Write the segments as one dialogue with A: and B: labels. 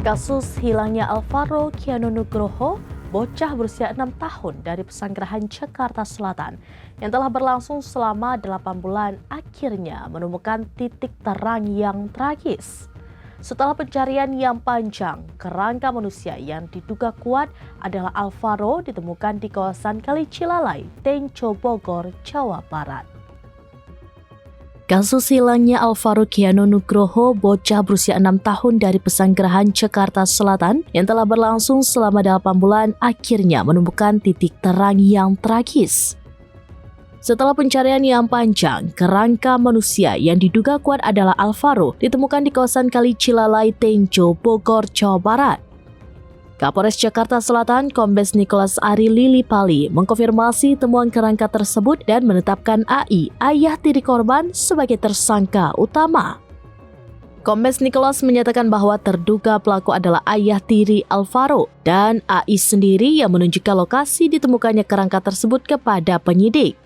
A: Kasus hilangnya Alvaro Kiano Nugroho, bocah berusia 6 tahun dari Pesanggerahan Jakarta Selatan yang telah berlangsung selama 8 bulan akhirnya menemukan titik terang yang tragis. Setelah pencarian yang panjang, kerangka manusia yang diduga kuat adalah Alvaro ditemukan di kawasan Kali Cilalai, Tenco, Bogor, Jawa Barat. Kasus hilangnya Alvaro Kiano Nugroho, bocah berusia 6 tahun dari Pesanggerahan Jakarta Selatan yang telah berlangsung selama 8 bulan akhirnya menemukan titik terang yang tragis. Setelah pencarian yang panjang, kerangka manusia yang diduga kuat adalah Alvaro ditemukan di kawasan Kali Cilalai, Tenco, Bogor, Jawa Barat. Kapolres Jakarta Selatan Kombes Nicholas Ari Lilipali mengkonfirmasi temuan kerangka tersebut dan menetapkan AI, ayah tiri korban, sebagai tersangka utama. Kombes Nicholas menyatakan bahwa terduga pelaku adalah ayah tiri Alvaro dan AI sendiri yang menunjukkan lokasi ditemukannya kerangka tersebut kepada penyidik.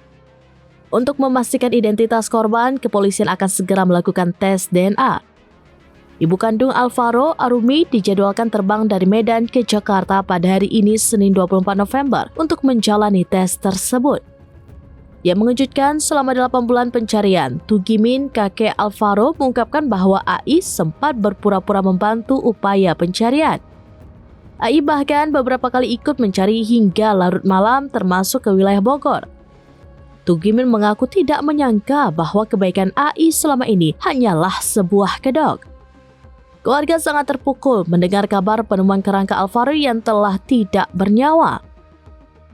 A: Untuk memastikan identitas korban, kepolisian akan segera melakukan tes DNA. Ibu kandung Alvaro, Arumi, dijadwalkan terbang dari Medan ke Jakarta pada hari ini Senin 24 November untuk menjalani tes tersebut. Yang mengejutkan, selama 8 bulan pencarian, Tugimin, kakek Alvaro, mengungkapkan bahwa AI sempat berpura-pura membantu upaya pencarian. AI bahkan beberapa kali ikut mencari hingga larut malam termasuk ke wilayah Bogor. Tugimin mengaku tidak menyangka bahwa kebaikan AI selama ini hanyalah sebuah kedok. Keluarga sangat terpukul mendengar kabar penemuan kerangka Alvaro yang telah tidak bernyawa.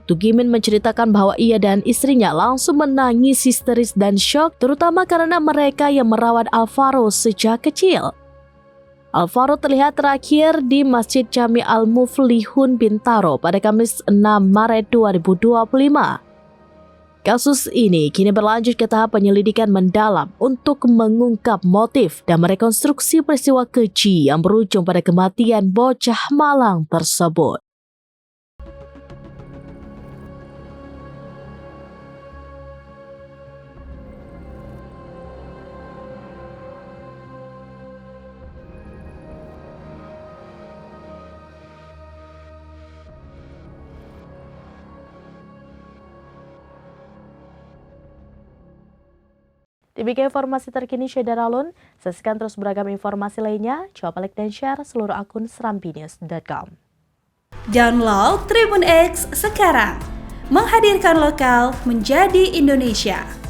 A: Tugimin menceritakan bahwa ia dan istrinya langsung menangis histeris dan syok, terutama karena mereka yang merawat Alvaro sejak kecil. Alvaro terlihat terakhir di Masjid Jami Al-Muflihun Bintaro pada Kamis 6 Maret 2025. Kasus ini kini berlanjut ke tahap penyelidikan mendalam untuk mengungkap motif dan merekonstruksi peristiwa keji yang berujung pada kematian bocah malang tersebut. Demikian informasi terkini Syederalun. Saksikan terus beragam informasi lainnya. Coba like dan share seluruh akun serambinews.com.
B: Download Tribun X sekarang. Menghadirkan lokal menjadi Indonesia.